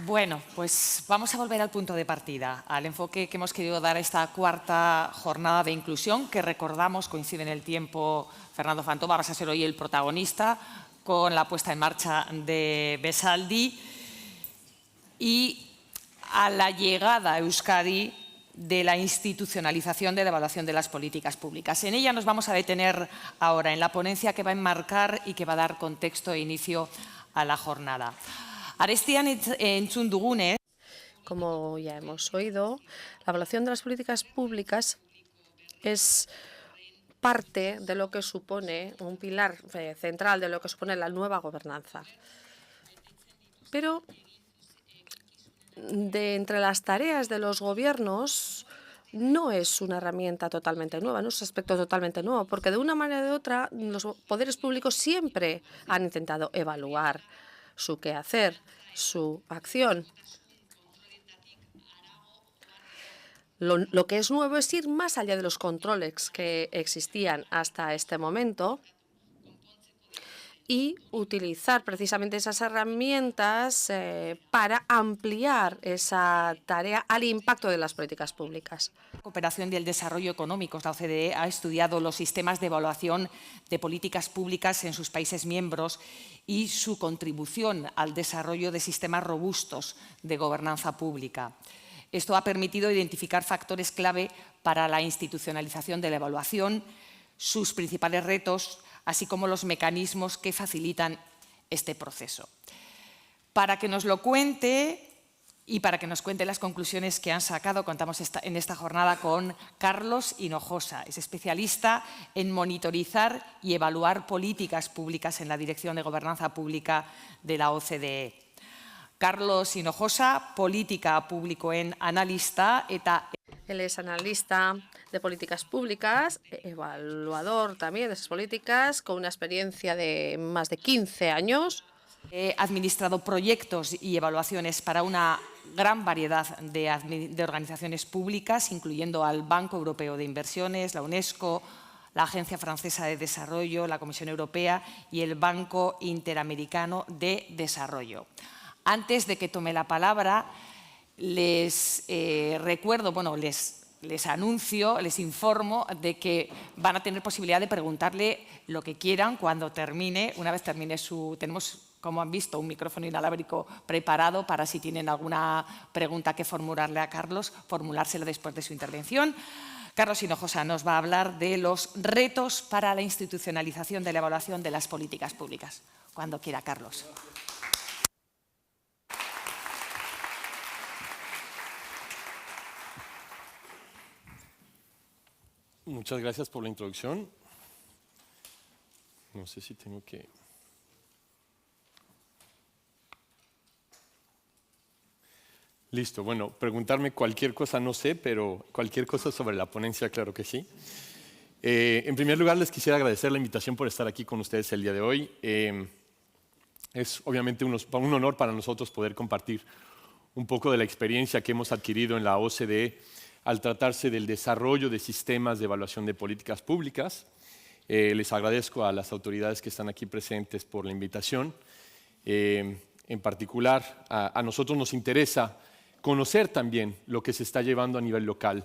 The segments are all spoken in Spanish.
Bueno, pues vamos a volver al punto de partida, al enfoque que hemos querido dar a esta cuarta jornada de inclusión, que recordamos, coincide en el tiempo, Fernando Fantó, vas a ser hoy el protagonista con la puesta en marcha de Besaldi y a la llegada a Euskadi de la institucionalización de la evaluación de las políticas públicas. En ella nos vamos a detener ahora, en la ponencia que va a enmarcar y que va a dar contexto e inicio a la jornada. Arestian entzun dugunez. Como ya hemos oído, la evaluación de las políticas públicas es parte de lo que supone, un pilar central de lo que supone la nueva gobernanza. Pero de entre las tareas de los gobiernos no es una herramienta totalmente nueva, no es un aspecto totalmente nuevo, porque de una manera o de otra los poderes públicos siempre han intentado evaluar su quehacer, su acción. Lo que es nuevo es ir más allá de los controles que existían hasta este momento y utilizar precisamente esas herramientas para ampliar esa tarea al impacto de las políticas públicas. La cooperación y el desarrollo económico. La OCDE ha estudiado los sistemas de evaluación de políticas públicas en sus países miembros y su contribución al desarrollo de sistemas robustos de gobernanza pública. Esto ha permitido identificar factores clave para la institucionalización de la evaluación, sus principales retos, así como los mecanismos que facilitan este proceso. Para que nos lo cuente y para que nos cuente las conclusiones que han sacado, contamos en esta jornada con Carlos Hinojosa. Es especialista en monitorizar y evaluar políticas públicas en la Dirección de Gobernanza Pública de la OCDE. Carlos Hinojosa, politika publikoen analista eta... Él es analista de políticas públicas, evaluador también de esas políticas, con una experiencia de más de 15 años. He administrado proyectos y evaluaciones para una gran variedad de organizaciones públicas, incluyendo al Banco Europeo de Inversiones, la UNESCO, la Agencia Francesa de Desarrollo, la Comisión Europea y el Banco Interamericano de Desarrollo. Antes de que tome la palabra, les recuerdo, bueno, les anuncio, les informo de que van a tener posibilidad de preguntarle lo que quieran cuando termine. Una vez termine tenemos, como han visto, un micrófono inalámbrico preparado para si tienen alguna pregunta que formularle a Carlos, formulárselo después de su intervención. Carlos Hinojosa nos va a hablar de los retos para la institucionalización de la evaluación de las políticas públicas. Cuando quiera, Carlos. Muchas gracias por la introducción. No sé si tengo que... Listo, bueno, preguntarme cualquier cosa no sé, pero cualquier cosa sobre la ponencia, claro que sí. En primer lugar, les quisiera agradecer la invitación por estar aquí con ustedes el día de hoy. Es obviamente un honor para nosotros poder compartir un poco de la experiencia que hemos adquirido en la OCDE al tratarse del desarrollo de sistemas de evaluación de políticas públicas. Les agradezco a las autoridades que están aquí presentes por la invitación. En particular, a nosotros nos interesa conocer también lo que se está llevando a nivel local,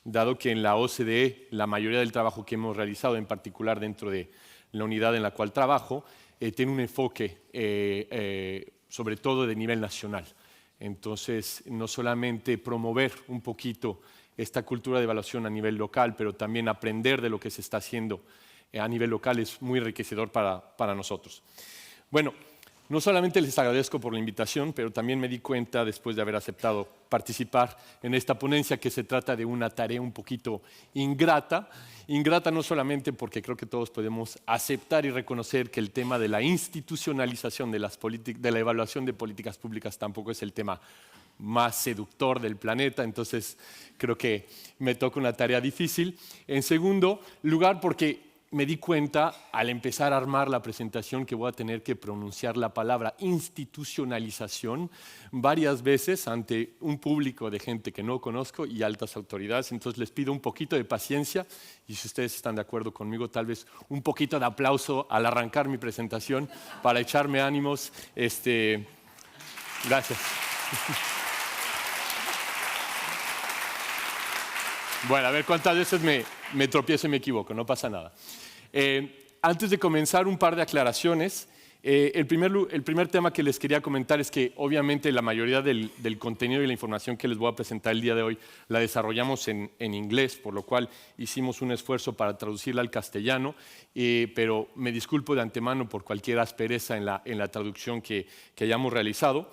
dado que en la OCDE la mayoría del trabajo que hemos realizado, en particular dentro de la unidad en la cual trabajo, tiene un enfoque sobre todo de nivel nacional. Entonces, no solamente promover un poquito esta cultura de evaluación a nivel local, pero también aprender de lo que se está haciendo a nivel local es muy enriquecedor para nosotros. Bueno, no solamente les agradezco por la invitación, pero también me di cuenta, después de haber aceptado participar en esta ponencia, que se trata de una tarea un poquito ingrata. Ingrata no solamente porque creo que todos podemos aceptar y reconocer que el tema de la institucionalización de la evaluación de políticas públicas tampoco es el tema más seductor del planeta, entonces creo que me toca una tarea difícil. En segundo lugar, porque me di cuenta al empezar a armar la presentación que voy a tener que pronunciar la palabra institucionalización varias veces ante un público de gente que no conozco y altas autoridades, entonces les pido un poquito de paciencia y si ustedes están de acuerdo conmigo, tal vez un poquito de aplauso al arrancar mi presentación para echarme ánimos. Gracias. Bueno, a ver cuántas veces me tropiezo y me equivoco, no pasa nada. Antes de comenzar, un par de aclaraciones. El primer tema que les quería comentar es que obviamente la mayoría del contenido y la información que les voy a presentar el día de hoy la desarrollamos en inglés, por lo cual hicimos un esfuerzo para traducirla al castellano, pero me disculpo de antemano por cualquier aspereza en la traducción que hayamos realizado.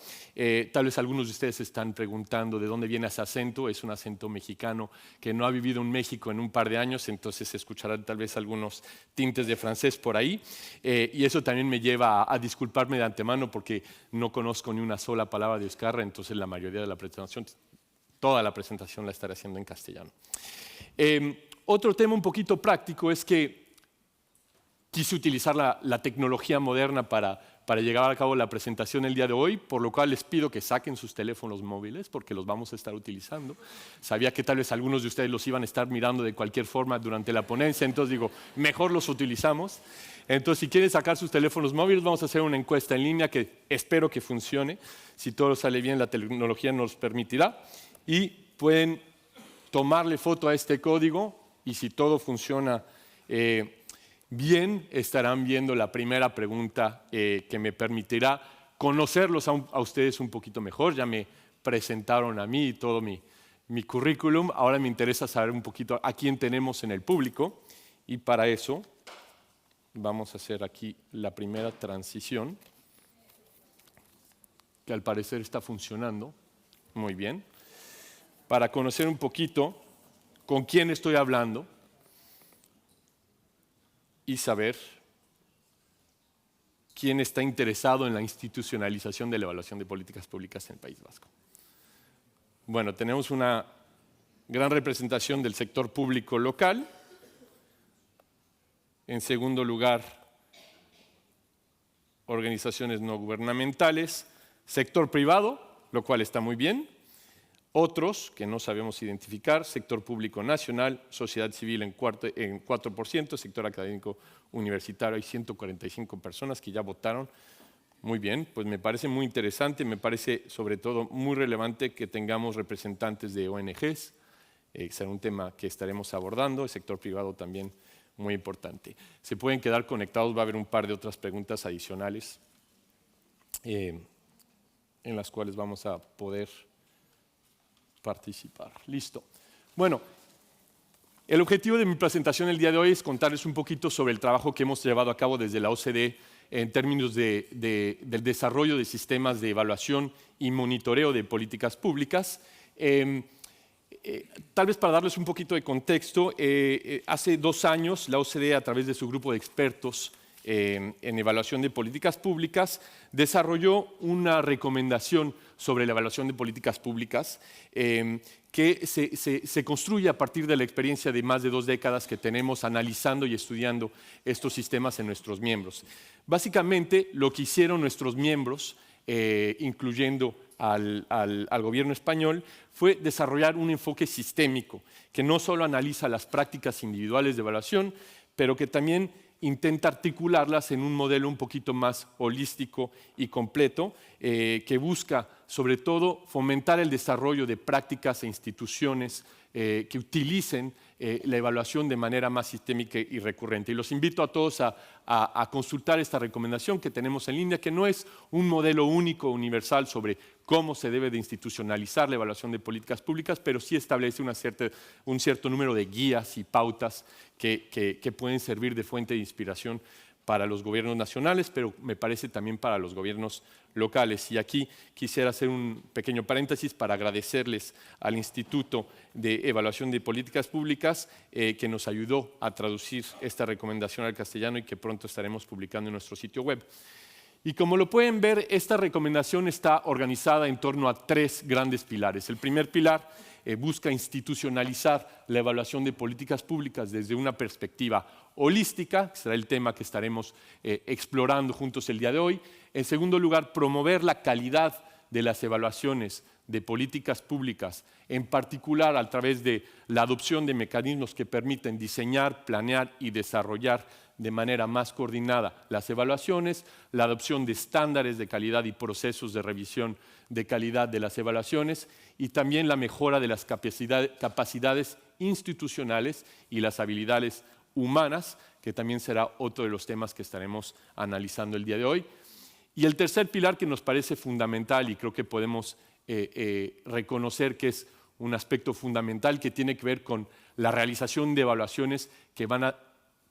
Tal vez algunos de ustedes se están preguntando de dónde viene ese acento. Es un acento mexicano que no ha vivido en México en un par de años, entonces se escucharán tal vez algunos tintes de francés por ahí, y eso también me lleva a disculparme de antemano porque no conozco ni una sola palabra de Euskarri, entonces la mayoría de la presentación, toda la presentación la estaré haciendo en castellano. Otro tema un poquito práctico es que quise utilizar la tecnología moderna para llevar a cabo la presentación el día de hoy, por lo cual les pido que saquen sus teléfonos móviles porque los vamos a estar utilizando. Sabía que tal vez algunos de ustedes los iban a estar mirando de cualquier forma durante la ponencia, entonces digo, mejor los utilizamos. Entonces, si quieren sacar sus teléfonos móviles, vamos a hacer una encuesta en línea que espero que funcione. Si todo sale bien, la tecnología nos permitirá. Y pueden tomarle foto a este código y si todo funciona bien, estarán viendo la primera pregunta que me permitirá conocerlos a ustedes un poquito mejor. Ya me presentaron a mí y todo mi currículum. Ahora me interesa saber un poquito a quién tenemos en el público y para eso vamos a hacer aquí la primera transición, que al parecer está funcionando muy bien, para conocer un poquito con quién estoy hablando y saber quién está interesado en la institucionalización de la evaluación de políticas públicas en el País Vasco. Bueno, tenemos una gran representación del sector público local. En segundo lugar, organizaciones no gubernamentales, sector privado, lo cual está muy bien. Otros, que no sabemos identificar, sector público nacional, sociedad civil en 4%, sector académico universitario, hay 145 personas que ya votaron. Muy bien, pues me parece muy interesante, me parece sobre todo muy relevante que tengamos representantes de ONGs, será un tema que estaremos abordando, el sector privado también muy importante. Se pueden quedar conectados, va a haber un par de otras preguntas adicionales en las cuales vamos a poder participar. Listo. Bueno, el objetivo de mi presentación el día de hoy es contarles un poquito sobre el trabajo que hemos llevado a cabo desde la OCDE en términos del desarrollo de sistemas de evaluación y monitoreo de políticas públicas. Tal vez para darles un poquito de contexto, hace 2 años la OCDE, a través de su grupo de expertos en evaluación de políticas públicas, desarrolló una recomendación sobre la evaluación de políticas públicas que se construye a partir de la experiencia de más de 2 décadas que tenemos analizando y estudiando estos sistemas en nuestros miembros. Básicamente, lo que hicieron nuestros miembros, incluyendo al gobierno español, fue desarrollar un enfoque sistémico que no solo analiza las prácticas individuales de evaluación, pero que también intenta articularlas en un modelo un poquito más holístico y completo, que busca sobre todo fomentar el desarrollo de prácticas e instituciones que utilicen la evaluación de manera más sistémica y recurrente. Y los invito a todos a consultar esta recomendación que tenemos en línea, que no es un modelo único, universal sobre cómo se debe de institucionalizar la evaluación de políticas públicas, pero sí establece un cierto número de guías y pautas que pueden servir de fuente de inspiración para los gobiernos nacionales, pero me parece también para los gobiernos locales. Y aquí quisiera hacer un pequeño paréntesis para agradecerles al Instituto de Evaluación de Políticas Públicas que nos ayudó a traducir esta recomendación al castellano y que pronto estaremos publicando en nuestro sitio web. Y como lo pueden ver, esta recomendación está organizada en torno a 3 grandes pilares. El primer pilar busca institucionalizar la evaluación de políticas públicas desde una perspectiva holística, que será el tema que estaremos explorando juntos el día de hoy. En segundo lugar, promover la calidad de las evaluaciones de políticas públicas, en particular a través de la adopción de mecanismos que permiten diseñar, planear y desarrollar de manera más coordinada las evaluaciones, la adopción de estándares de calidad y procesos de revisión de calidad de las evaluaciones y también la mejora de las capacidades institucionales y las habilidades humanas, que también será otro de los temas que estaremos analizando el día de hoy. Y el tercer pilar que nos parece fundamental y creo que podemos reconocer que es un aspecto fundamental que tiene que ver con la realización de evaluaciones que van a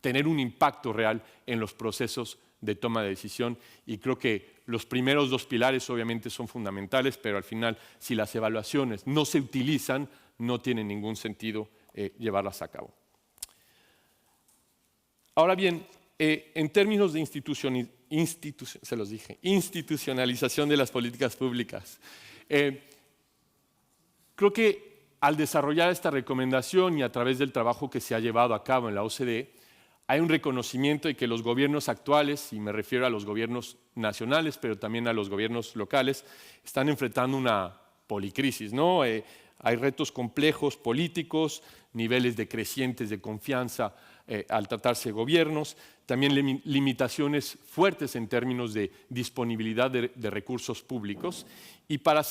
tener un impacto real en los procesos de toma de decisión. Y creo que los primeros dos pilares obviamente son fundamentales, pero al final, si las evaluaciones no se utilizan, no tiene ningún sentido llevarlas a cabo. Ahora bien, en términos de institucionalización de las políticas públicas, creo que al desarrollar esta recomendación y a través del trabajo que se ha llevado a cabo en la OCDE, hay un reconocimiento de que los gobiernos actuales, y me refiero a los gobiernos nacionales, pero también a los gobiernos locales, están enfrentando una policrisis, ¿no? Hay retos complejos políticos, niveles decrecientes de confianza al tratarse de gobiernos, también limitaciones fuertes en términos de disponibilidad de recursos públicos. Y para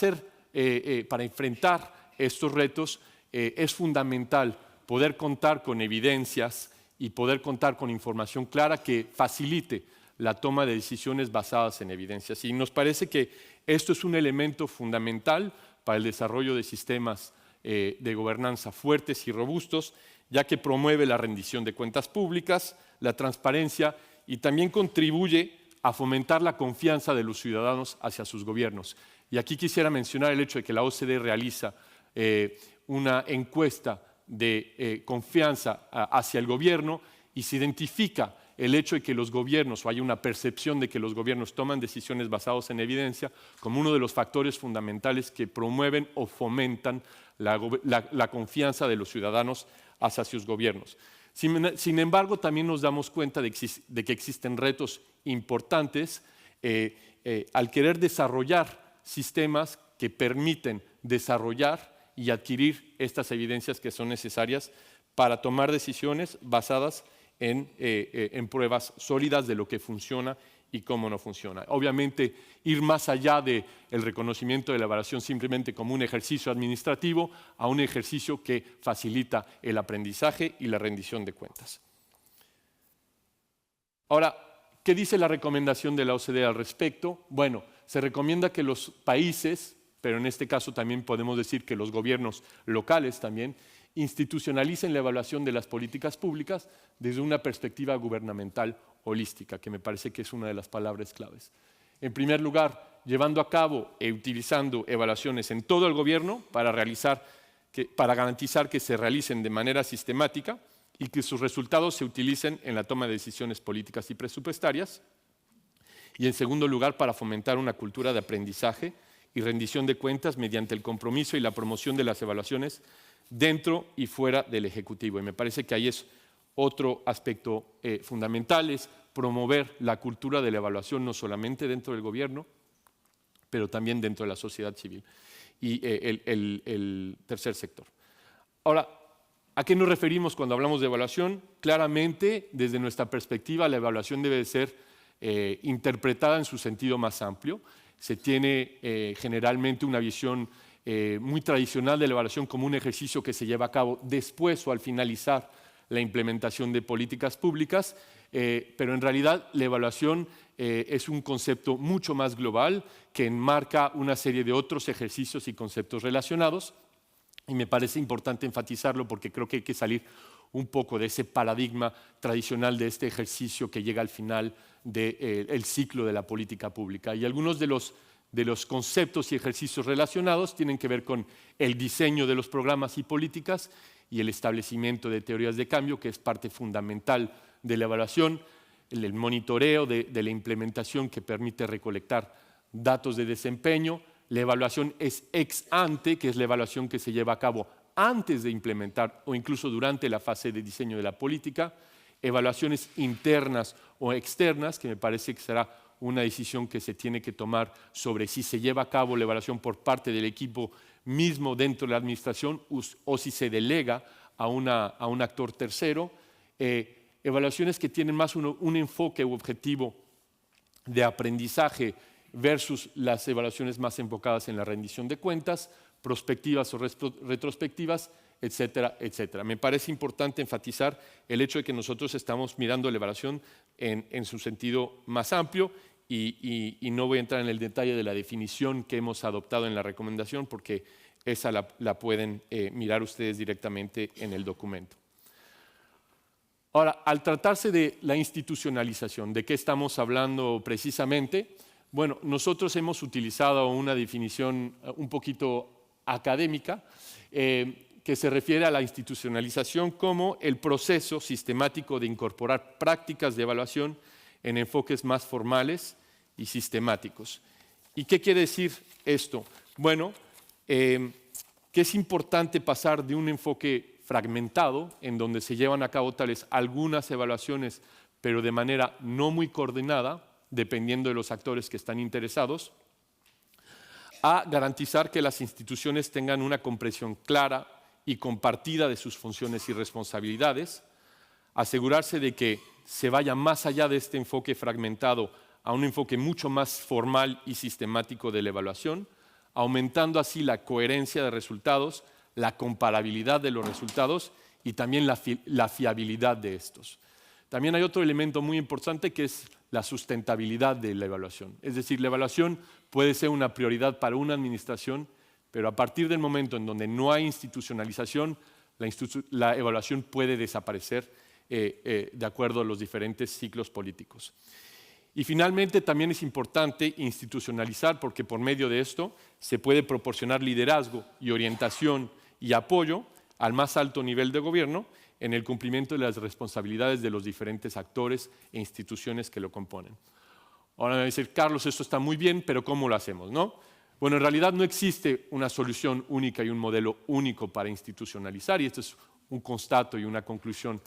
enfrentar estos retos es fundamental poder contar con evidencias y poder contar con información clara que facilite la toma de decisiones basadas en evidencias. Y nos parece que esto es un elemento fundamental para el desarrollo de sistemas de gobernanza fuertes y robustos, ya que promueve la rendición de cuentas públicas, la transparencia y también contribuye a fomentar la confianza de los ciudadanos hacia sus gobiernos. Y aquí quisiera mencionar el hecho de que la OCDE realiza una encuesta de confianza hacia el gobierno y se identifica el hecho de que los gobiernos, o hay una percepción de que los gobiernos toman decisiones basadas en evidencia, como uno de los factores fundamentales que promueven o fomentan la confianza de los ciudadanos hacia sus gobiernos. Sin embargo, también nos damos cuenta de que existen retos importantes al querer desarrollar sistemas que permiten desarrollar y adquirir estas evidencias que son necesarias para tomar decisiones basadas en pruebas sólidas de lo que funciona y cómo no funciona. Obviamente, ir más allá del reconocimiento de la evaluación simplemente como un ejercicio administrativo a un ejercicio que facilita el aprendizaje y la rendición de cuentas. Ahora, ¿qué dice la recomendación de la OCDE al respecto? Bueno, se recomienda que los países, pero en este caso también podemos decir que los gobiernos locales también, institucionalicen la evaluación de las políticas públicas desde una perspectiva gubernamental holística, que me parece que es una de las palabras claves. En primer lugar, llevando a cabo e utilizando evaluaciones en todo el gobierno para garantizar que se realicen de manera sistemática y que sus resultados se utilicen en la toma de decisiones políticas y presupuestarias. Y en segundo lugar, para fomentar una cultura de aprendizaje y rendición de cuentas mediante el compromiso y la promoción de las evaluaciones dentro y fuera del Ejecutivo. Y me parece que ahí es otro aspecto fundamental, es promover la cultura de la evaluación no solamente dentro del gobierno, pero también dentro de la sociedad civil y el tercer sector. Ahora, ¿a qué nos referimos cuando hablamos de evaluación? Claramente, desde nuestra perspectiva, la evaluación debe ser interpretada en su sentido más amplio. Se tiene generalmente una visión muy tradicional de la evaluación como un ejercicio que se lleva a cabo después o al finalizar la implementación de políticas públicas, pero en realidad la evaluación es un concepto mucho más global que enmarca una serie de otros ejercicios y conceptos relacionados, y me parece importante enfatizarlo porque creo que hay que salir un poco de ese paradigma tradicional de este ejercicio que llega al final del ciclo de la política pública. Y algunos de los conceptos y ejercicios relacionados tienen que ver con el diseño de los programas y políticas y el establecimiento de teorías de cambio, que es parte fundamental de la evaluación, el monitoreo de la implementación que permite recolectar datos de desempeño. La evaluación es ex ante, que es la evaluación que se lleva a cabo antes de implementar o incluso durante la fase de diseño de la política. Evaluaciones internas o externas, que me parece que será una decisión que se tiene que tomar sobre si se lleva a cabo la evaluación por parte del equipo mismo dentro de la administración o si se delega a un actor tercero. evaluaciones que tienen más un enfoque u objetivo de aprendizaje versus las evaluaciones más enfocadas en la rendición de cuentas, prospectivas o retrospectivas, etcétera, etcétera. Me parece importante enfatizar el hecho de que nosotros estamos mirando la evaluación en su sentido más amplio y no voy a entrar en el detalle de la definición que hemos adoptado en la recomendación porque esa la pueden mirar ustedes directamente en el documento. Ahora, al tratarse de la institucionalización, ¿de qué estamos hablando precisamente? Bueno, nosotros hemos utilizado una definición un poquito académica que se refiere a la institucionalización como el proceso sistemático de incorporar prácticas de evaluación en enfoques más formales y sistemáticos. ¿Y qué quiere decir esto? Bueno, que es importante pasar de un enfoque fragmentado, en donde se llevan a cabo tales algunas evaluaciones, pero de manera no muy coordinada, dependiendo de los actores que están interesados, a garantizar que las instituciones tengan una comprensión clara y compartida de sus funciones y responsabilidades, asegurarse de que se vaya más allá de este enfoque fragmentado a un enfoque mucho más formal y sistemático de la evaluación, aumentando así la coherencia de resultados, la comparabilidad de los resultados y también la fiabilidad de estos. También hay otro elemento muy importante que es la sustentabilidad de la evaluación. Es decir, la evaluación puede ser una prioridad para una administración, pero a partir del momento en donde no hay institucionalización, la evaluación puede desaparecer de acuerdo a los diferentes ciclos políticos. Y finalmente también es importante institucionalizar porque por medio de esto se puede proporcionar liderazgo y orientación y apoyo al más alto nivel de gobierno en el cumplimiento de las responsabilidades de los diferentes actores e instituciones que lo componen. Ahora me va a decir, Carlos, esto está muy bien, pero ¿cómo lo hacemos, no? Bueno, en realidad no existe una solución única y un modelo único para institucionalizar, y esto es un constato y una conclusión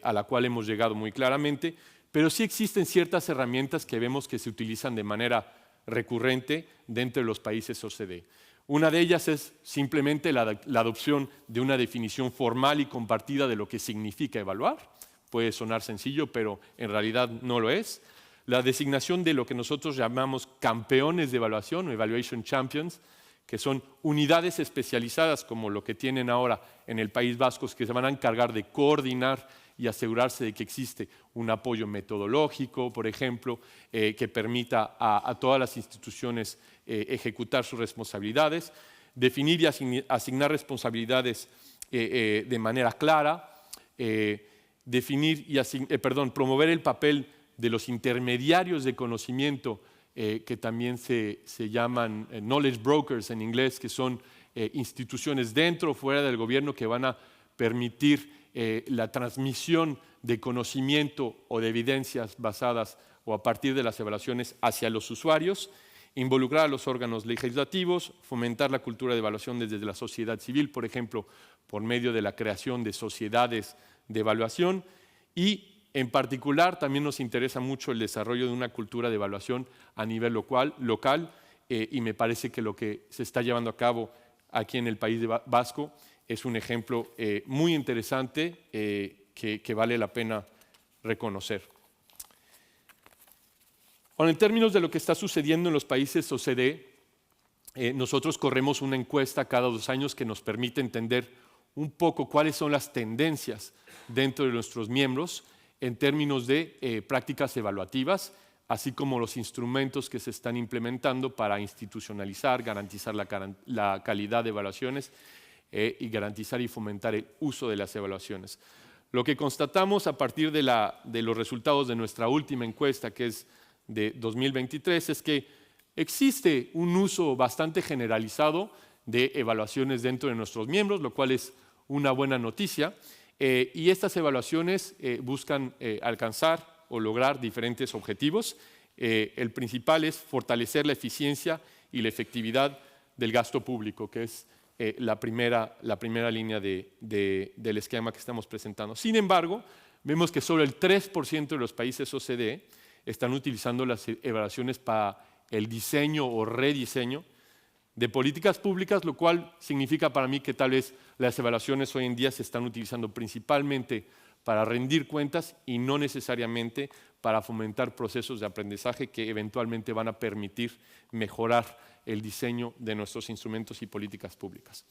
a la cual hemos llegado muy claramente, pero sí existen ciertas herramientas que vemos que se utilizan de manera recurrente dentro de los países OCDE. Una de ellas es simplemente la adopción de una definición formal y compartida de lo que significa evaluar. Puede sonar sencillo, pero en realidad no lo es. La designación de lo que nosotros llamamos campeones de evaluación o evaluation champions, que son unidades especializadas como lo que tienen ahora en el País Vasco, que se van a encargar de coordinar y asegurarse de que existe un apoyo metodológico, por ejemplo, que permita a todas las instituciones ejecutar sus responsabilidades, definir y asignar responsabilidades de manera clara, promover el papel de los intermediarios de conocimiento, que también se llaman knowledge brokers en inglés, que son instituciones dentro o fuera del gobierno que van a permitir la transmisión de conocimiento o de evidencias basadas o a partir de las evaluaciones hacia los usuarios, involucrar a los órganos legislativos, fomentar la cultura de evaluación desde la sociedad civil, por ejemplo, por medio de la creación de sociedades de evaluación y, en particular, también nos interesa mucho el desarrollo de una cultura de evaluación a nivel local y me parece que lo que se está llevando a cabo aquí en el País Vasco es un ejemplo muy interesante que vale la pena reconocer. Ahora, en términos de lo que está sucediendo en los países OCDE, nosotros corremos una encuesta cada 2 años que nos permite entender un poco cuáles son las tendencias dentro de nuestros miembros en términos de prácticas evaluativas, así como los instrumentos que se están implementando para institucionalizar, garantizar la calidad de evaluaciones y garantizar y fomentar el uso de las evaluaciones. Lo que constatamos a partir de los resultados de nuestra última encuesta, que es de 2023, es que existe un uso bastante generalizado de evaluaciones dentro de nuestros miembros, lo cual es una buena noticia, y estas evaluaciones buscan alcanzar o lograr diferentes objetivos. El principal es fortalecer la eficiencia y la efectividad del gasto público, que es la primera línea del esquema que estamos presentando. Sin embargo, vemos que solo el 3% de los países OCDE están utilizando las evaluaciones para el diseño o rediseño de políticas públicas, lo cual significa para mí que tal vez las evaluaciones hoy en día se están utilizando principalmente para rendir cuentas y no necesariamente para fomentar procesos de aprendizaje que eventualmente van a permitir mejorar el diseño de nuestros instrumentos y políticas públicas.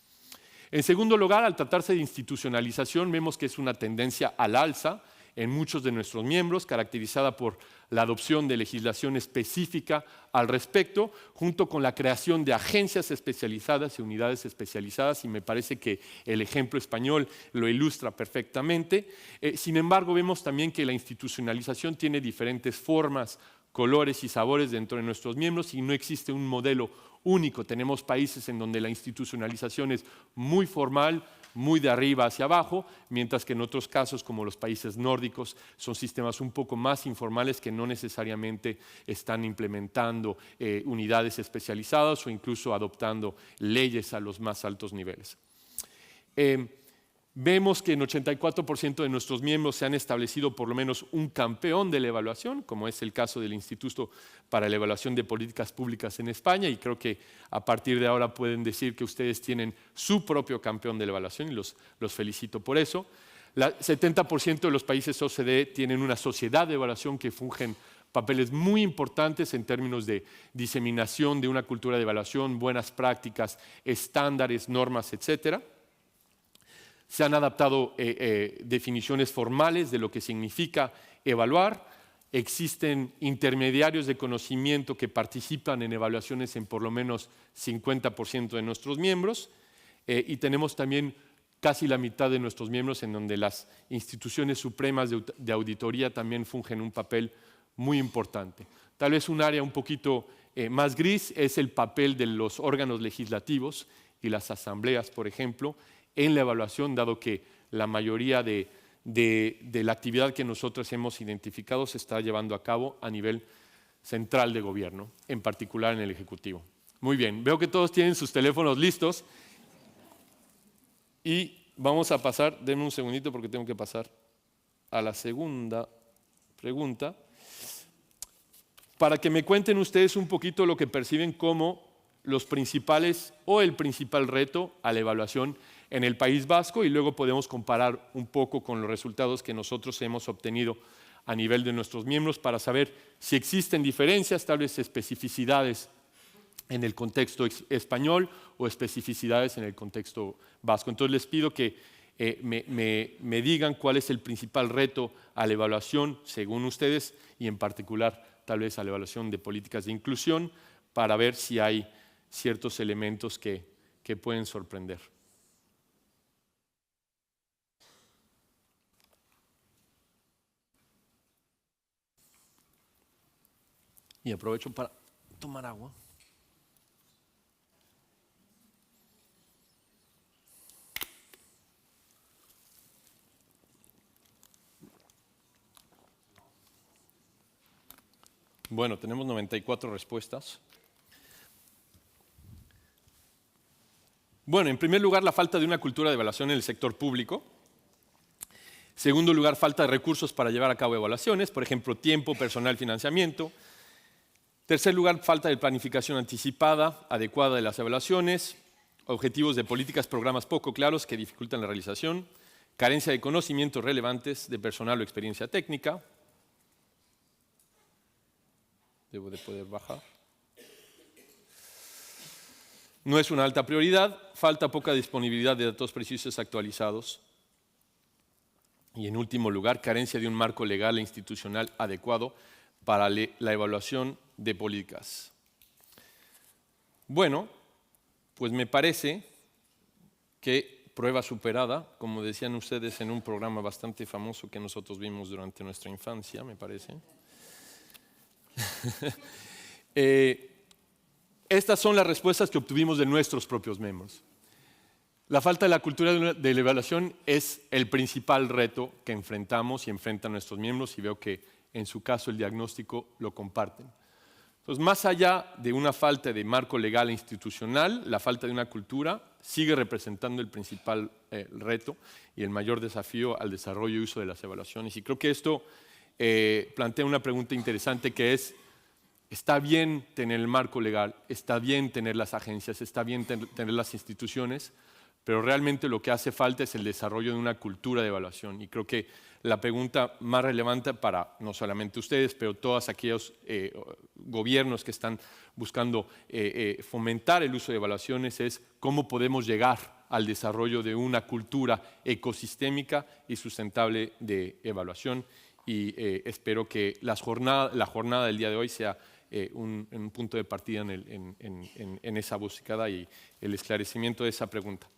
En segundo lugar, al tratarse de institucionalización, vemos que es una tendencia al alza en muchos de nuestros miembros, caracterizada por la adopción de legislación específica al respecto, junto con la creación de agencias especializadas y unidades especializadas, y me parece que el ejemplo español lo ilustra perfectamente. Sin embargo, vemos también que la institucionalización tiene diferentes formas, colores y sabores dentro de nuestros miembros y no existe un modelo único. Tenemos países en donde la institucionalización es muy formal, muy de arriba hacia abajo, mientras que en otros casos, como los países nórdicos, son sistemas un poco más informales que no necesariamente están implementando unidades especializadas o incluso adoptando leyes a los más altos niveles. Vemos que en 84% de nuestros miembros se han establecido por lo menos un campeón de la evaluación, como es el caso del Instituto para la Evaluación de Políticas Públicas en España, y creo que a partir de ahora pueden decir que ustedes tienen su propio campeón de la evaluación y los felicito por eso. 70% de los países OCDE tienen una sociedad de evaluación que fungen papeles muy importantes en términos de diseminación de una cultura de evaluación, buenas prácticas, estándares, normas, etcétera. Se han adaptado definiciones formales de lo que significa evaluar. Existen intermediarios de conocimiento que participan en evaluaciones en por lo menos 50% de nuestros miembros y tenemos también casi la mitad de nuestros miembros en donde las instituciones supremas de auditoría también fungen un papel muy importante. Tal vez un área un poquito más gris es el papel de los órganos legislativos y las asambleas, por ejemplo, en la evaluación, dado que la mayoría de la actividad que nosotros hemos identificado se está llevando a cabo a nivel central de gobierno, en particular en el Ejecutivo. Muy bien, veo que todos tienen sus teléfonos listos y vamos a pasar, denme un segundito porque tengo que pasar a la segunda pregunta, para que me cuenten ustedes un poquito lo que perciben como los principales o el principal reto a la evaluación en el País Vasco y luego podemos comparar un poco con los resultados que nosotros hemos obtenido a nivel de nuestros miembros para saber si existen diferencias, tal vez especificidades en el contexto español o especificidades en el contexto vasco. Entonces les pido que me digan cuál es el principal reto a la evaluación según ustedes y en particular tal vez a la evaluación de políticas de inclusión para ver si hay ciertos elementos que pueden sorprender. Y aprovecho para tomar agua. Bueno, tenemos 94 respuestas. Bueno, en primer lugar, la falta de una cultura de evaluación en el sector público. Segundo lugar, falta de recursos para llevar a cabo evaluaciones, por ejemplo, tiempo, personal, financiamiento. Tercer lugar, falta de planificación anticipada, adecuada de las evaluaciones, objetivos de políticas, programas poco claros que dificultan la realización, carencia de conocimientos relevantes de personal o experiencia técnica. Debo de poder bajar. No es una alta prioridad, falta poca disponibilidad de datos precisos actualizados. Y en último lugar, carencia de un marco legal e institucional adecuado para la evaluación de políticas. Bueno, pues me parece que prueba superada, como decían ustedes en un programa bastante famoso que nosotros vimos durante nuestra infancia, me parece. Estas son las respuestas que obtuvimos de nuestros propios miembros. La falta de la cultura de la evaluación es el principal reto que enfrentamos y enfrentan nuestros miembros y veo que en su caso el diagnóstico lo comparten. Entonces, más allá de una falta de marco legal e institucional, la falta de una cultura sigue representando el principal reto y el mayor desafío al desarrollo y uso de las evaluaciones. Y creo que esto plantea una pregunta interesante que es, está bien tener el marco legal, está bien tener las agencias, está bien tener las instituciones, pero realmente lo que hace falta es el desarrollo de una cultura de evaluación. Y creo que la pregunta más relevante para no solamente ustedes, pero todos aquellos gobiernos que están buscando fomentar el uso de evaluaciones es cómo podemos llegar al desarrollo de una cultura ecosistémica y sustentable de evaluación. Y espero que la jornada del día de hoy sea un punto de partida en esa búsqueda y el esclarecimiento de esa pregunta.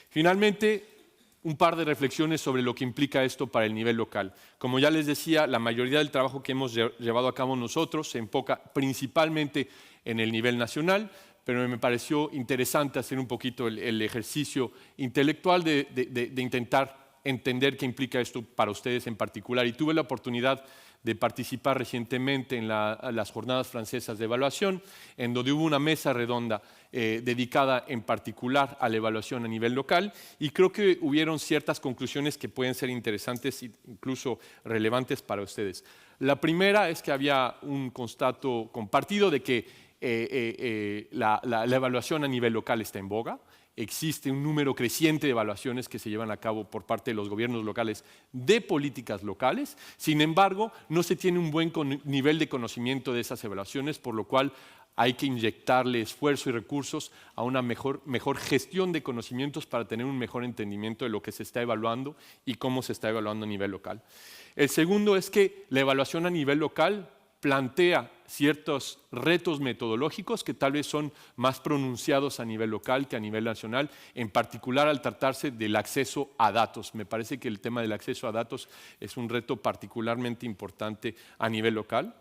Finalmente, un par de reflexiones sobre lo que implica esto para el nivel local. Como ya les decía, la mayoría del trabajo que hemos llevado a cabo nosotros se enfoca principalmente en el nivel nacional, pero me pareció interesante hacer un poquito el ejercicio intelectual de intentar entender qué implica esto para ustedes en particular. Y tuve la oportunidad de participar recientemente en las jornadas francesas de evaluación, en donde hubo una mesa redonda dedicada en particular a la evaluación a nivel local, y creo que hubieron ciertas conclusiones que pueden ser interesantes e incluso relevantes para ustedes. La primera es que había un constato compartido de que la evaluación a nivel local está en boga. Existe un número creciente de evaluaciones que se llevan a cabo por parte de los gobiernos locales de políticas locales. Sin embargo, no se tiene un buen nivel de conocimiento de esas evaluaciones, por lo cual hay que inyectarle esfuerzo y recursos a una mejor gestión de conocimientos para tener un mejor entendimiento de lo que se está evaluando y cómo se está evaluando a nivel local. El segundo es que la evaluación a nivel local plantea ciertos retos metodológicos que tal vez son más pronunciados a nivel local que a nivel nacional, en particular al tratarse del acceso a datos. Me parece que el tema del acceso a datos es un reto particularmente importante a nivel local.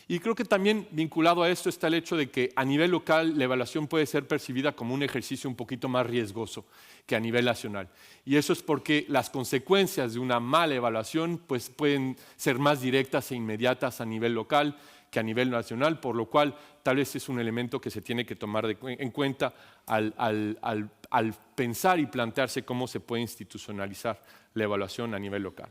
Y creo que también vinculado a esto está el hecho de que a nivel local la evaluación puede ser percibida como un ejercicio un poquito más riesgoso que a nivel nacional. Y eso es porque las consecuencias de una mala evaluación pues, pueden ser más directas e inmediatas a nivel local que a nivel nacional, por lo cual tal vez es un elemento que se tiene que tomar en cuenta al pensar y plantearse cómo se puede institucionalizar la evaluación a nivel local.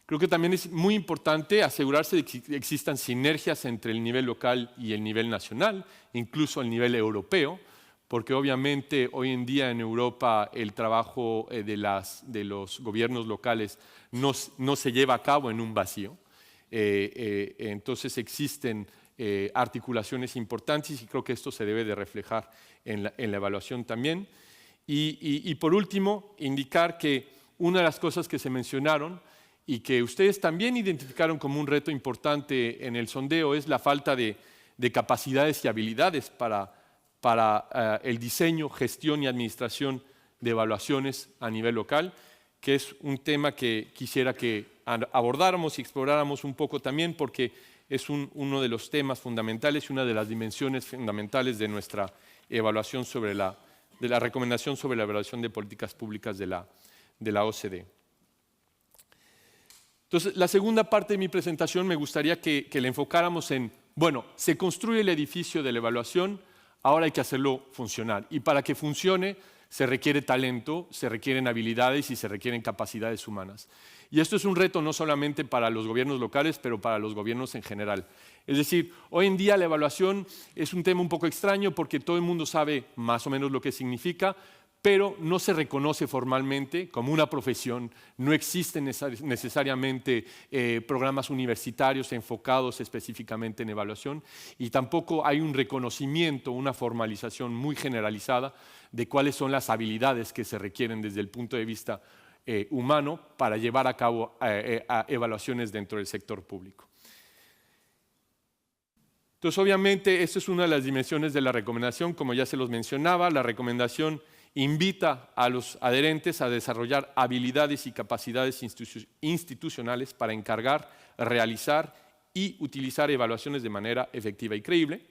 Creo que también es muy importante asegurarse de que existan sinergias entre el nivel local y el nivel nacional, incluso el nivel europeo, porque obviamente hoy en día en Europa el trabajo de los gobiernos locales no se lleva a cabo en un vacío. Entonces existen articulaciones importantes y creo que esto se debe de reflejar en la evaluación también. Y por último, indicar que una de las cosas que se mencionaron y que ustedes también identificaron como un reto importante en el sondeo es la falta de capacidades y habilidades para el diseño, gestión y administración de evaluaciones a nivel local, que es un tema que quisiera que abordáramos y exploráramos un poco también, porque es uno de los temas fundamentales y una de las dimensiones fundamentales de nuestra evaluación de la recomendación sobre la evaluación de políticas públicas de la OCDE. Entonces, la segunda parte de mi presentación me gustaría que la enfocáramos en, bueno, se construye el edificio de la evaluación, ahora hay que hacerlo funcionar. Y para que funcione se requiere talento, se requieren habilidades y se requieren capacidades humanas. Y esto es un reto no solamente para los gobiernos locales, pero para los gobiernos en general. Es decir, hoy en día la evaluación es un tema un poco extraño porque todo el mundo sabe más o menos lo que significa, pero no se reconoce formalmente como una profesión, no existen necesariamente programas universitarios enfocados específicamente en evaluación y tampoco hay un reconocimiento, una formalización muy generalizada de cuáles son las habilidades que se requieren desde el punto de vista humano para llevar a cabo evaluaciones dentro del sector público. Entonces, obviamente, esta es una de las dimensiones de la recomendación, como ya se los mencionaba, la recomendación invita a los adherentes a desarrollar habilidades y capacidades institucionales para encargar, realizar y utilizar evaluaciones de manera efectiva y creíble.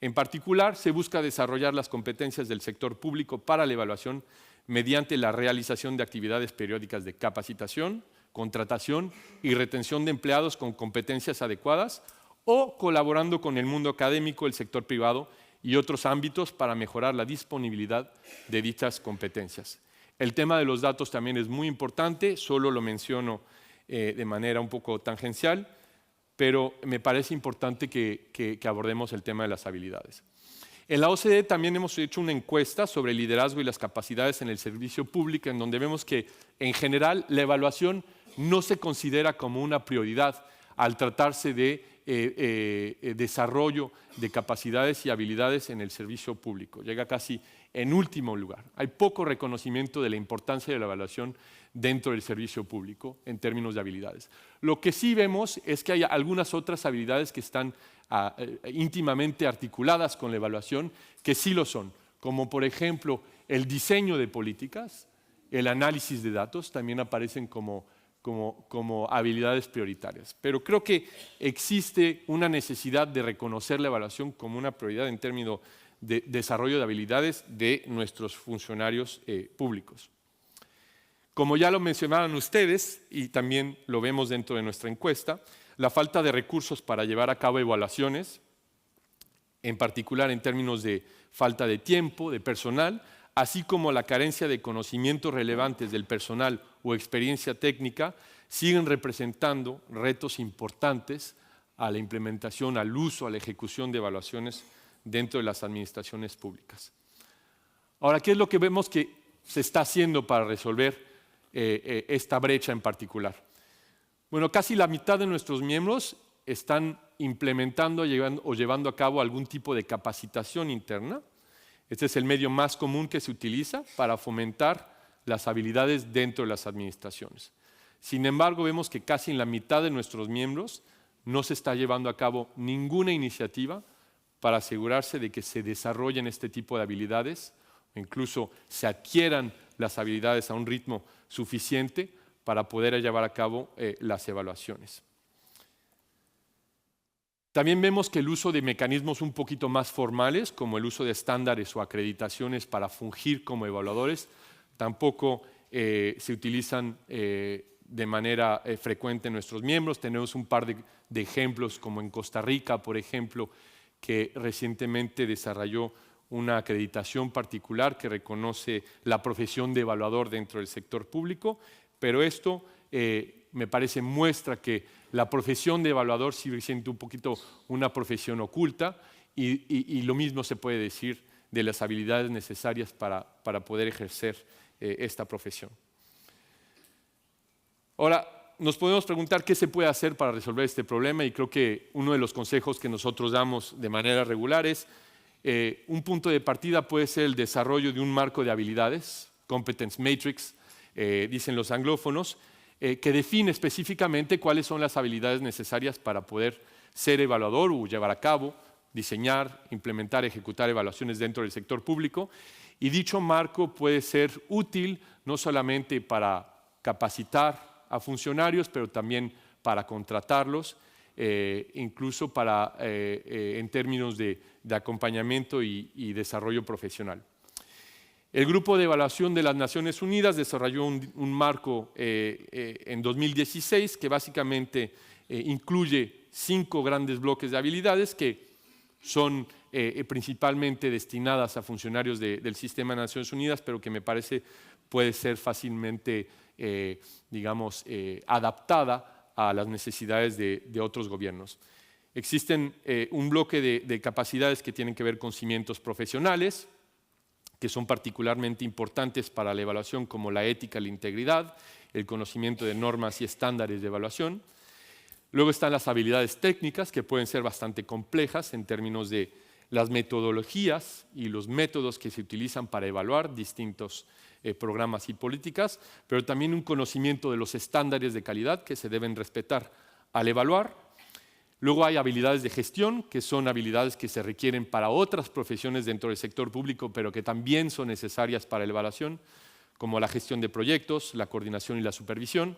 En particular, se busca desarrollar las competencias del sector público para la evaluación mediante la realización de actividades periódicas de capacitación, contratación y retención de empleados con competencias adecuadas o colaborando con el mundo académico, el sector privado y otros ámbitos para mejorar la disponibilidad de dichas competencias. El tema de los datos también es muy importante, solo lo menciono de manera un poco tangencial, pero me parece importante que abordemos el tema de las habilidades. En la OCDE también hemos hecho una encuesta sobre el liderazgo y las capacidades en el servicio público, en donde vemos que, en general, la evaluación no se considera como una prioridad al tratarse de desarrollo de capacidades y habilidades en el servicio público. Llega casi en último lugar. Hay poco reconocimiento de la importancia de la evaluación dentro del servicio público en términos de habilidades. Lo que sí vemos es que hay algunas otras habilidades que están íntimamente articuladas con la evaluación, que sí lo son, como por ejemplo el diseño de políticas, el análisis de datos, también aparecen como habilidades prioritarias. Pero creo que existe una necesidad de reconocer la evaluación como una prioridad en términos de desarrollo de habilidades de nuestros funcionarios públicos. Como ya lo mencionaban ustedes, y también lo vemos dentro de nuestra encuesta, la falta de recursos para llevar a cabo evaluaciones, en particular en términos de falta de tiempo, de personal, así como la carencia de conocimientos relevantes del personal o experiencia técnica, siguen representando retos importantes a la implementación, al uso, a la ejecución de evaluaciones dentro de las administraciones públicas. Ahora, ¿qué es lo que vemos que se está haciendo para resolver esta brecha en particular? Bueno, casi la mitad de nuestros miembros están implementando o llevando a cabo algún tipo de capacitación interna. Este es el medio más común que se utiliza para fomentar las habilidades dentro de las administraciones. Sin embargo, vemos que casi en la mitad de nuestros miembros no se está llevando a cabo ninguna iniciativa para asegurarse de que se desarrollen este tipo de habilidades, o incluso se adquieran las habilidades a un ritmo suficiente para poder llevar a cabo las evaluaciones. También vemos que el uso de mecanismos un poquito más formales, como el uso de estándares o acreditaciones para fungir como evaluadores, tampoco se utilizan de manera frecuente en nuestros miembros. Tenemos un par de ejemplos, como en Costa Rica, por ejemplo, que recientemente desarrolló una acreditación particular que reconoce la profesión de evaluador dentro del sector público, pero esto me parece muestra que la profesión de evaluador sigue siendo un poquito una profesión oculta y lo mismo se puede decir de las habilidades necesarias para poder ejercer esta profesión. Ahora, nos podemos preguntar qué se puede hacer para resolver este problema y creo que uno de los consejos que nosotros damos de manera regular es un punto de partida puede ser el desarrollo de un marco de habilidades, Competence Matrix, dicen los anglófonos, que define específicamente cuáles son las habilidades necesarias para poder ser evaluador o llevar a cabo, diseñar, implementar, ejecutar evaluaciones dentro del sector público. Y dicho marco puede ser útil no solamente para capacitar a funcionarios, pero también para contratarlos, incluso en términos de acompañamiento y desarrollo profesional. El Grupo de Evaluación de las Naciones Unidas desarrolló un marco en 2016 que básicamente incluye 5 grandes bloques de habilidades que son principalmente destinadas a funcionarios del sistema de Naciones Unidas, pero que me parece puede ser fácilmente, adaptada a las necesidades de otros gobiernos. Existen un bloque de capacidades que tienen que ver con cimientos profesionales, que son particularmente importantes para la evaluación, como la ética, la integridad, el conocimiento de normas y estándares de evaluación. Luego están las habilidades técnicas, que pueden ser bastante complejas en términos de las metodologías y los métodos que se utilizan para evaluar distintos programas y políticas, pero también un conocimiento de los estándares de calidad que se deben respetar al evaluar. Luego hay habilidades de gestión, que son habilidades que se requieren para otras profesiones dentro del sector público, pero que también son necesarias para la evaluación, como la gestión de proyectos, la coordinación y la supervisión.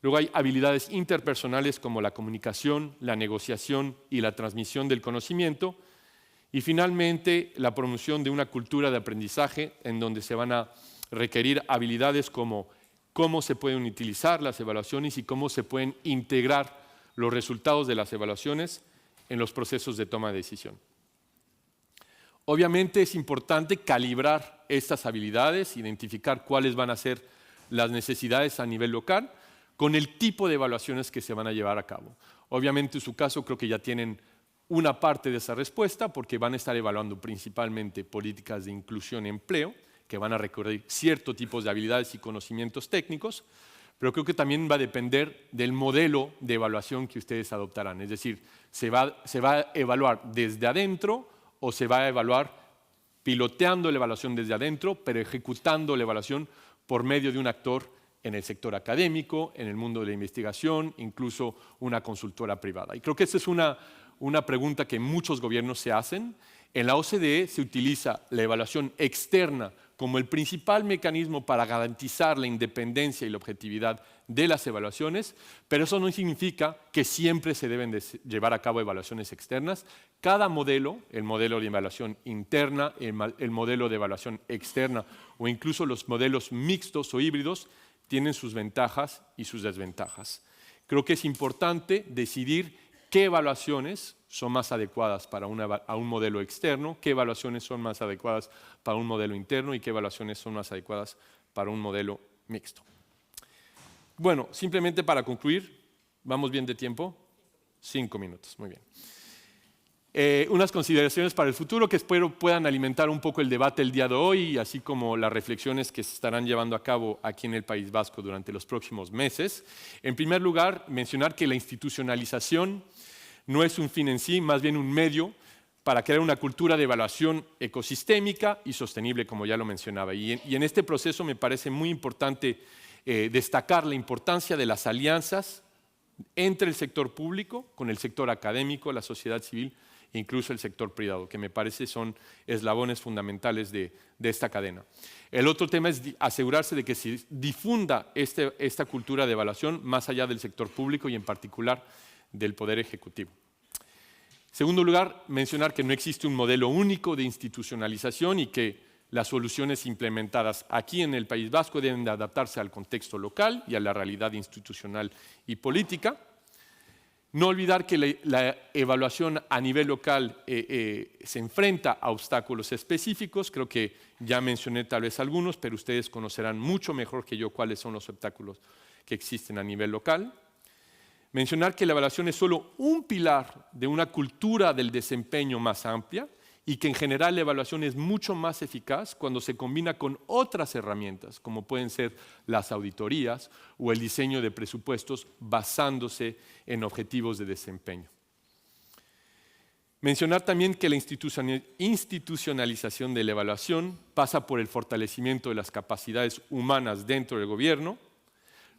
Luego hay habilidades interpersonales como la comunicación, la negociación y la transmisión del conocimiento. Y finalmente, la promoción de una cultura de aprendizaje en donde se van a requerir habilidades como cómo se pueden utilizar las evaluaciones y cómo se pueden integrar los resultados de las evaluaciones en los procesos de toma de decisión. Obviamente es importante calibrar estas habilidades, identificar cuáles van a ser las necesidades a nivel local con el tipo de evaluaciones que se van a llevar a cabo. Obviamente en su caso creo que ya tienen una parte de esa respuesta porque van a estar evaluando principalmente políticas de inclusión y empleo que van a requerir ciertos tipos de habilidades y conocimientos técnicos, pero creo que también va a depender del modelo de evaluación que ustedes adoptarán. Es decir, ¿se va a evaluar desde adentro o se va a evaluar piloteando la evaluación desde adentro, pero ejecutando la evaluación por medio de un actor en el sector académico, en el mundo de la investigación, incluso una consultora privada? Y creo que esa es una pregunta que muchos gobiernos se hacen. En la OCDE se utiliza la evaluación externa como el principal mecanismo para garantizar la independencia y la objetividad de las evaluaciones, pero eso no significa que siempre se deben de llevar a cabo evaluaciones externas. Cada modelo, el modelo de evaluación interna, el modelo de evaluación externa o incluso los modelos mixtos o híbridos, tienen sus ventajas y sus desventajas. Creo que es importante decidir qué evaluaciones son más adecuadas para un modelo externo, qué evaluaciones son más adecuadas para un modelo interno y qué evaluaciones son más adecuadas para un modelo mixto. Bueno, simplemente para concluir, ¿vamos bien de tiempo? 5 minutos, muy bien. Unas consideraciones para el futuro que espero puedan alimentar un poco el debate el día de hoy, así como las reflexiones que se estarán llevando a cabo aquí en el País Vasco durante los próximos meses. En primer lugar, mencionar que la institucionalización no es un fin en sí, más bien un medio para crear una cultura de evaluación ecosistémica y sostenible, como ya lo mencionaba. Y en este proceso me parece muy importante destacar la importancia de las alianzas entre el sector público, con el sector académico, la sociedad civil, incluso el sector privado, que me parece son eslabones fundamentales de esta cadena. El otro tema es asegurarse de que se difunda esta cultura de evaluación más allá del sector público y en particular del Poder Ejecutivo. En segundo lugar, mencionar que no existe un modelo único de institucionalización y que las soluciones implementadas aquí en el País Vasco deben de adaptarse al contexto local y a la realidad institucional y política. No olvidar que la evaluación a nivel local se enfrenta a obstáculos específicos. Creo que ya mencioné tal vez algunos, pero ustedes conocerán mucho mejor que yo cuáles son los obstáculos que existen a nivel local. Mencionar que la evaluación es solo un pilar de una cultura del desempeño más amplia y que en general la evaluación es mucho más eficaz cuando se combina con otras herramientas, como pueden ser las auditorías o el diseño de presupuestos basándose en objetivos de desempeño. Mencionar también que la institucionalización de la evaluación pasa por el fortalecimiento de las capacidades humanas dentro del gobierno.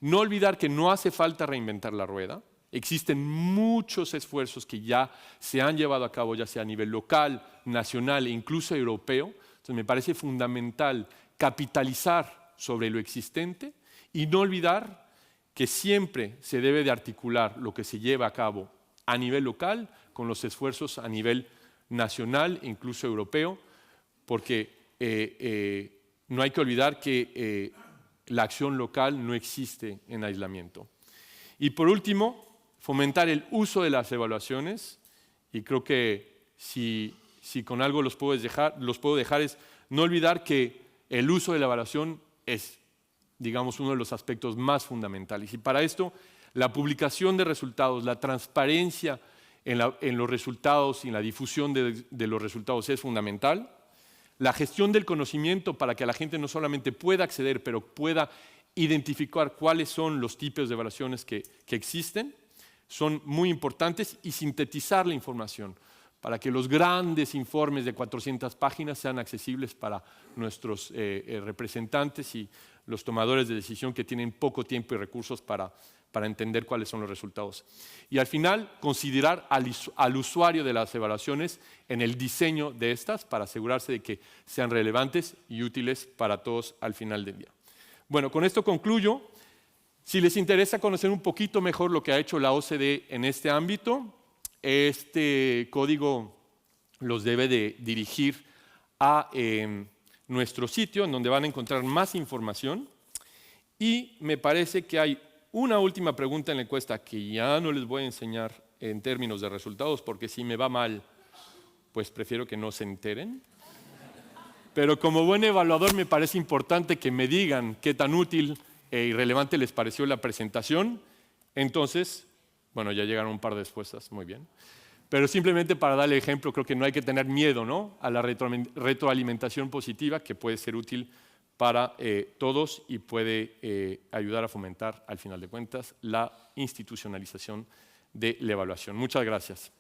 No olvidar que no hace falta reinventar la rueda. Existen muchos esfuerzos que ya se han llevado a cabo, ya sea a nivel local, nacional e incluso europeo. Entonces me parece fundamental capitalizar sobre lo existente y no olvidar que siempre se debe de articular lo que se lleva a cabo a nivel local con los esfuerzos a nivel nacional e incluso europeo, porque no hay que olvidar que la acción local no existe en aislamiento. Y por último, fomentar el uso de las evaluaciones, y creo que si con algo los puedo dejar es no olvidar que el uso de la evaluación es, digamos, uno de los aspectos más fundamentales. Y para esto, la publicación de resultados, la transparencia en los resultados y en la difusión de los resultados es fundamental. La gestión del conocimiento para que la gente no solamente pueda acceder, pero pueda identificar cuáles son los tipos de evaluaciones que existen, son muy importantes, y sintetizar la información para que los grandes informes de 400 páginas sean accesibles para nuestros representantes y los tomadores de decisión que tienen poco tiempo y recursos para entender cuáles son los resultados. Y al final, considerar al usuario de las evaluaciones en el diseño de estas para asegurarse de que sean relevantes y útiles para todos al final del día. Bueno, con esto concluyo. Si les interesa conocer un poquito mejor lo que ha hecho la OCDE en este ámbito, este código los debe de dirigir a nuestro sitio, en donde van a encontrar más información. Y me parece que hay una última pregunta en la encuesta que ya no les voy a enseñar en términos de resultados, porque si me va mal, pues prefiero que no se enteren. Pero como buen evaluador me parece importante que me digan qué tan útil e irrelevante les pareció la presentación. Entonces, bueno, ya llegaron un par de respuestas, muy bien. Pero simplemente para darle ejemplo, creo que no hay que tener miedo, ¿no?, a la retroalimentación positiva, que puede ser útil para todos y puede ayudar a fomentar, al final de cuentas, la institucionalización de la evaluación. Muchas gracias.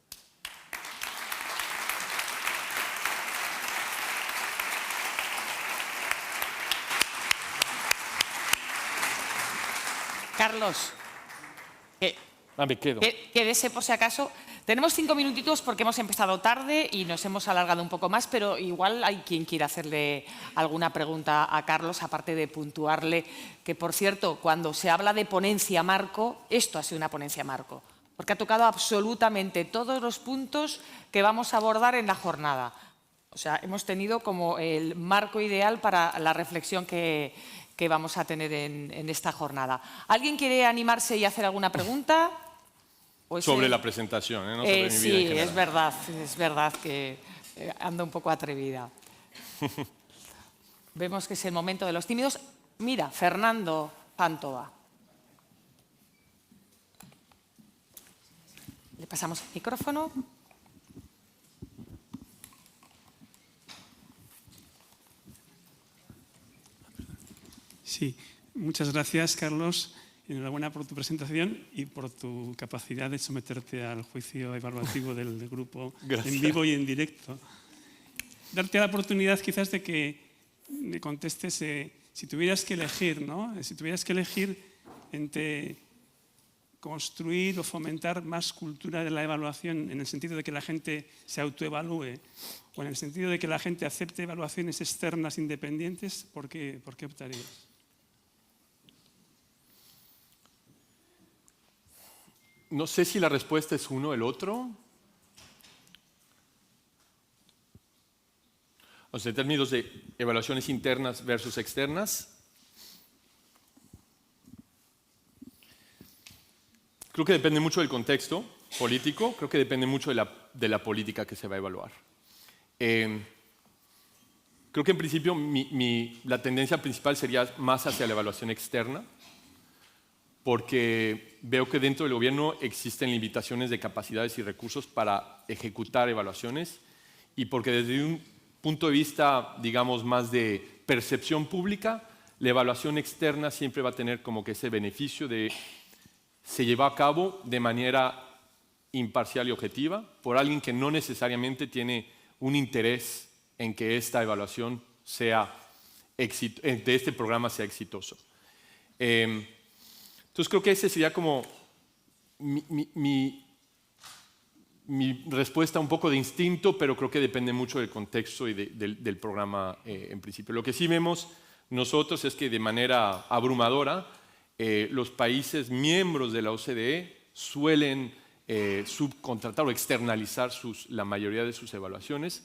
Carlos, Me quedo. quédese por si acaso. Tenemos 5 minutitos porque hemos empezado tarde y nos hemos alargado un poco más, pero igual hay quien quiera hacerle alguna pregunta a Carlos, aparte de puntuarle que, por cierto, cuando se habla de ponencia marco, esto ha sido una ponencia marco, porque ha tocado absolutamente todos los puntos que vamos a abordar en la jornada. O sea, hemos tenido como el marco ideal para la reflexión que vamos a tener en esta jornada. ¿Alguien quiere animarse y hacer alguna pregunta? Sobre la presentación, no sobre mi vida sí, en general. es verdad que ando un poco atrevida. Vemos que es el momento de los tímidos. Mira, Fernando Pantova. Le pasamos el micrófono. Sí, muchas gracias, Carlos. Enhorabuena por tu presentación y por tu capacidad de someterte al juicio evaluativo del grupo en vivo y en directo. Darte la oportunidad quizás de que me contestes si tuvieras que elegir, ¿no? Si tuvieras que elegir entre construir o fomentar más cultura de la evaluación en el sentido de que la gente se autoevalúe o en el sentido de que la gente acepte evaluaciones externas independientes, ¿por qué optarías? No sé si la respuesta es uno o el otro. O sea, en términos de evaluaciones internas versus externas, creo que depende mucho del contexto político, creo que depende mucho de la política que se va a evaluar. Creo que en principio la tendencia principal sería más hacia la evaluación externa, porque veo que dentro del gobierno existen limitaciones de capacidades y recursos para ejecutar evaluaciones y porque desde un punto de vista, digamos, más de percepción pública, la evaluación externa siempre va a tener como que ese beneficio de se lleva a cabo de manera imparcial y objetiva por alguien que no necesariamente tiene un interés en que esta evaluación de este programa sea exitoso. Entonces creo que ese sería como mi respuesta un poco de instinto, pero creo que depende mucho del contexto y del programa en principio. Lo que sí vemos nosotros es que de manera abrumadora los países miembros de la OCDE suelen subcontratar o externalizar la mayoría de sus evaluaciones.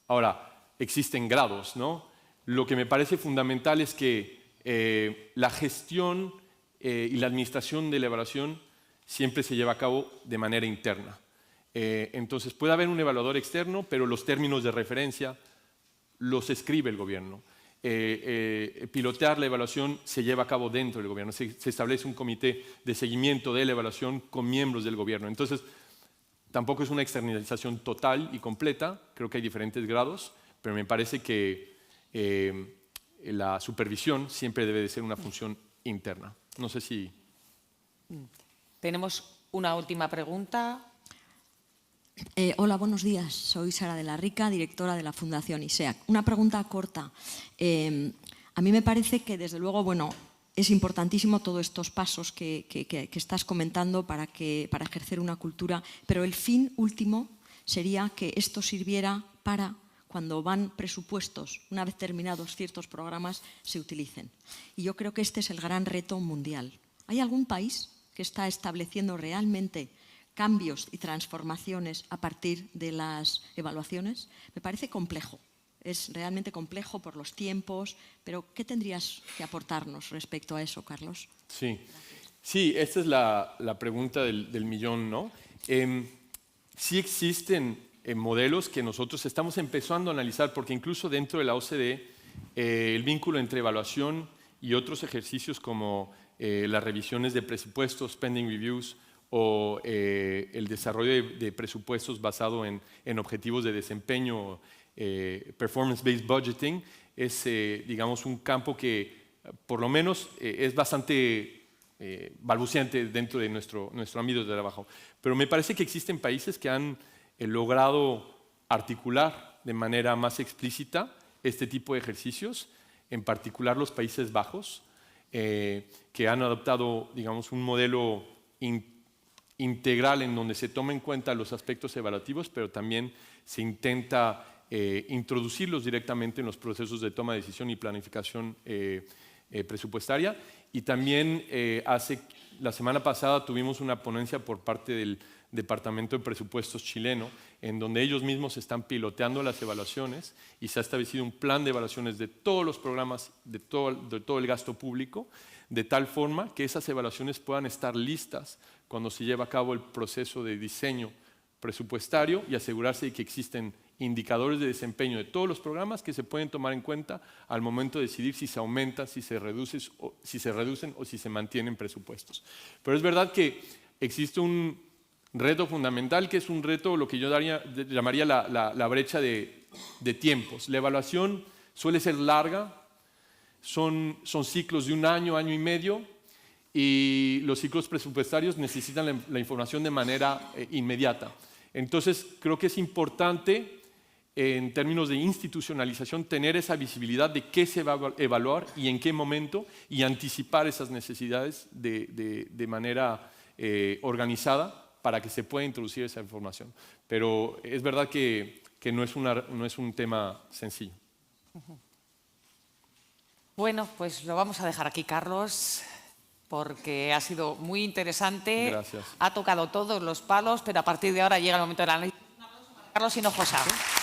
Ahora, existen grados, ¿no? Lo que me parece fundamental es que la gestión y la administración de la evaluación siempre se lleva a cabo de manera interna. Entonces puede haber un evaluador externo, pero los términos de referencia los escribe el gobierno. Pilotear la evaluación se lleva a cabo dentro del gobierno. Se establece un comité de seguimiento de la evaluación con miembros del gobierno. Entonces tampoco es una externalización total y completa, creo que hay diferentes grados, pero me parece que la supervisión siempre debe de ser una función interna. No sé si... Tenemos una última pregunta. Hola, buenos días. Soy Sara de la Rica, directora de la Fundación ISEAC. Una pregunta corta. A mí me parece que, desde luego, bueno, es importantísimo todos estos pasos que estás comentando para ejercer una cultura, pero el fin último sería que esto sirviera para, cuando van presupuestos, una vez terminados ciertos programas, se utilicen. Y yo creo que este es el gran reto mundial. ¿Hay algún país que está estableciendo realmente cambios y transformaciones a partir de las evaluaciones? Me parece complejo. Es realmente complejo por los tiempos, pero ¿qué tendrías que aportarnos respecto a eso, Carlos? Sí, esta es la pregunta del millón, ¿no? Sí existen modelos que nosotros estamos empezando a analizar, porque incluso dentro de la OCDE el vínculo entre evaluación y otros ejercicios como las revisiones de presupuestos, spending reviews, o el desarrollo de presupuestos basado en objetivos de desempeño, performance-based budgeting, es digamos, un campo que por lo menos es bastante balbuciente dentro de nuestro ámbito de trabajo. Pero me parece que existen países que han logrado articular de manera más explícita este tipo de ejercicios, en particular los Países Bajos, que han adoptado, digamos, un modelo integral en donde se toma en cuenta los aspectos evaluativos, pero también se intenta introducirlos directamente en los procesos de toma de decisión y planificación presupuestaria. Y también la semana pasada tuvimos una ponencia por parte del Departamento de Presupuestos chileno, en donde ellos mismos están piloteando las evaluaciones y se ha establecido un plan de evaluaciones de todos los programas, de todo el gasto público, de tal forma que esas evaluaciones puedan estar listas cuando se lleva a cabo el proceso de diseño presupuestario y asegurarse de que existen indicadores de desempeño de todos los programas que se pueden tomar en cuenta al momento de decidir si se aumentan, si se reducen o si se mantienen presupuestos. Pero es verdad que existe un reto fundamental, que es un reto, lo que yo llamaría la brecha de tiempos. La evaluación suele ser larga, son ciclos de un año, año y medio, y los ciclos presupuestarios necesitan la información de manera inmediata. Entonces, creo que es importante, en términos de institucionalización, tener esa visibilidad de qué se va a evaluar y en qué momento, y anticipar esas necesidades de manera organizada, para que se pueda introducir esa información. Pero es verdad que no es un tema sencillo. Bueno, pues lo vamos a dejar aquí, Carlos, porque ha sido muy interesante. Gracias. Ha tocado todos los palos, pero a partir de ahora llega el momento del análisis. Un aplauso para Carlos Hinojosa.